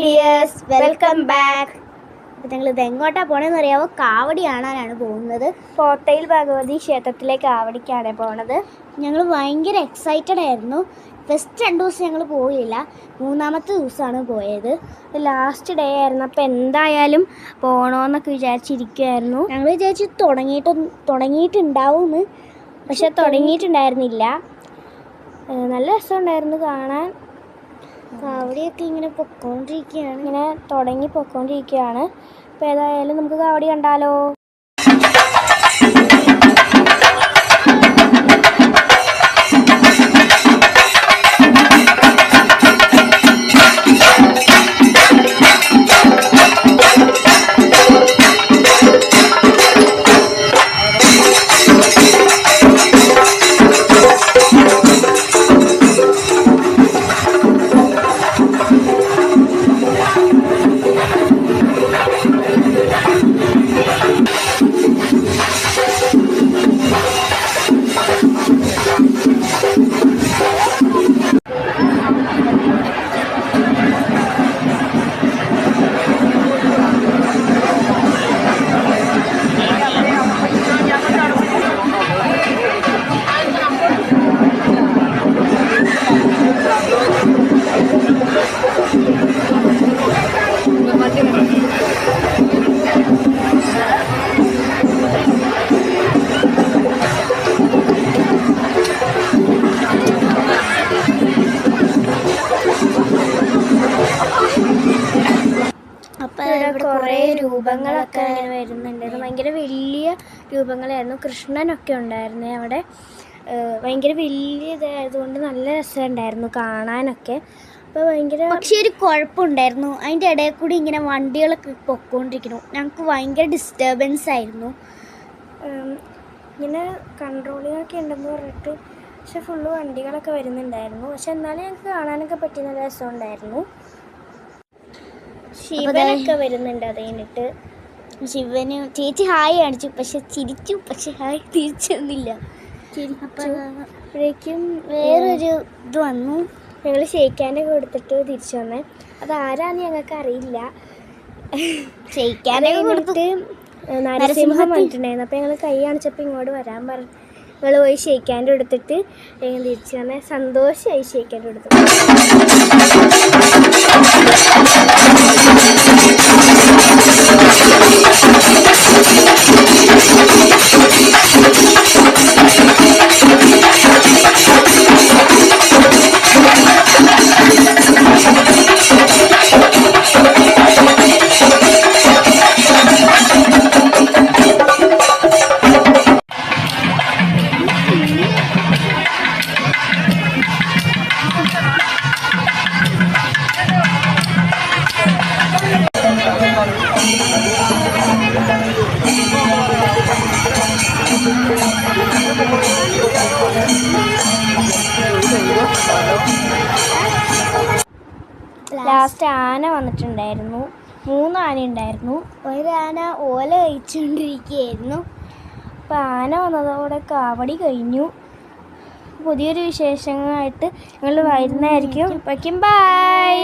Dears, welcome back. അപ്പോൾ ഞങ്ങൾ ഇത് എങ്ങോട്ടാണ് പോകണമെന്ന് അറിയാമോ? കാവടി കാണാനാണ് പോകുന്നത്. കോട്ടയിൽ ഭഗവതി ക്ഷേത്രത്തിലെ കാവടിക്കാണ് പോണത്. ഞങ്ങൾ ഭയങ്കര എക്സൈറ്റഡ് ആയിരുന്നു. ഫസ്റ്റ് 2 ദിവസം ഞങ്ങൾ പോയില്ല, 3-ാമത്തെ ദിവസമാണ് പോയത്. ലാസ്റ്റ് ഡേ ആയിരുന്നു. അപ്പോൾ എന്തായാലും പോകണമെന്നൊക്കെ വിചാരിച്ചിരിക്കുമായിരുന്നു. ഞങ്ങൾ വിചാരിച്ച് തുടങ്ങിയിട്ടുണ്ടാവുമെന്ന്, പക്ഷെ തുടങ്ങിയിട്ടുണ്ടായിരുന്നില്ല. നല്ല രസമുണ്ടായിരുന്നു കാണാൻ. കാവടിയൊക്കെ ഇങ്ങനെ പൊക്കോണ്ടിരിക്കുകയാണ്, ഇങ്ങനെ തുടങ്ങി പൊക്കോണ്ടിരിക്കുകയാണ്. അപ്പോൾ ഏതായാലും നമുക്ക് കാവടി കണ്ടാലോ. കുറേ രൂപങ്ങളൊക്കെ അങ്ങനെ വരുന്നുണ്ടായിരുന്നു. ഭയങ്കര വലിയ രൂപങ്ങളായിരുന്നു. കൃഷ്ണനൊക്കെ ഉണ്ടായിരുന്നു അവിടെ. ഭയങ്കര വലിയ ഇതായതുകൊണ്ട് നല്ല രസമുണ്ടായിരുന്നു കാണാനൊക്കെ. അപ്പോൾ പക്ഷേ ഒരു കുഴപ്പമുണ്ടായിരുന്നു, അതിൻ്റെ ഇടയിൽ കൂടി ഇങ്ങനെ വണ്ടികളൊക്കെ പൊക്കോണ്ടിരിക്കുന്നു. ഞങ്ങൾക്ക് ഭയങ്കര ഡിസ്റ്റർബൻസ് ആയിരുന്നു. ഇങ്ങനെ കൺട്രോളിംഗ് ഒക്കെ ഉണ്ടെന്ന് പറഞ്ഞിട്ട്, പക്ഷെ ഫുള്ള് വണ്ടികളൊക്കെ വരുന്നുണ്ടായിരുന്നു. പക്ഷെ എന്നാലും ഞങ്ങൾക്ക് കാണാനൊക്കെ പറ്റിയ നല്ല രസമുണ്ടായിരുന്നു. ശിവനൊക്കെ വരുന്നുണ്ട്. അത് കഴിഞ്ഞിട്ട് ശിവന് ചേച്ചി ഹായ് കാണിച്ചു, പക്ഷെ ചിരിച്ചു, പക്ഷെ ഹായ് തിരിച്ചൊന്നുമില്ല. അപ്പോഴേക്കും വേറൊരു ഇത് വന്നു. ഞങ്ങൾ ഷെയ്ക്കാനൊക്കെ കൊടുത്തിട്ട് തിരിച്ചു വന്നേ. അതാരാന്ന് ഞങ്ങൾക്ക് അറിയില്ല. ഷെയ്ക്കാനൊക്കെ കൊടുത്തിട്ട് നരസിംഹം വന്നിട്ടുണ്ടായിരുന്നു. അപ്പോൾ ഞങ്ങൾ കൈ കാണിച്ചപ്പോൾ ഇങ്ങോട്ട് വരാൻ പറഞ്ഞു. ഞങ്ങൾ പോയി ഷെയ്ക്കാൻ്റെ കൊടുത്തിട്ട് ഞങ്ങൾ തിരിച്ചു വന്നേ. സന്തോഷമായി ഷെയ്ക്കാൻ്റെ കൊടുത്തിട്ട്. ലാസ്റ്റ് ആന വന്നിട്ടുണ്ടായിരുന്നു. 3 ആന ഉണ്ടായിരുന്നു. ഒരു ആന ഓല കഴിച്ചുകൊണ്ടിരിക്കുകയായിരുന്നു. അപ്പോൾ ആന വന്നതോടെ കാവടി കഴിഞ്ഞു. പുതിയൊരു വിശേഷങ്ങളായിട്ട് ഞങ്ങൾ വരുന്നതായിരിക്കും. ബൈ.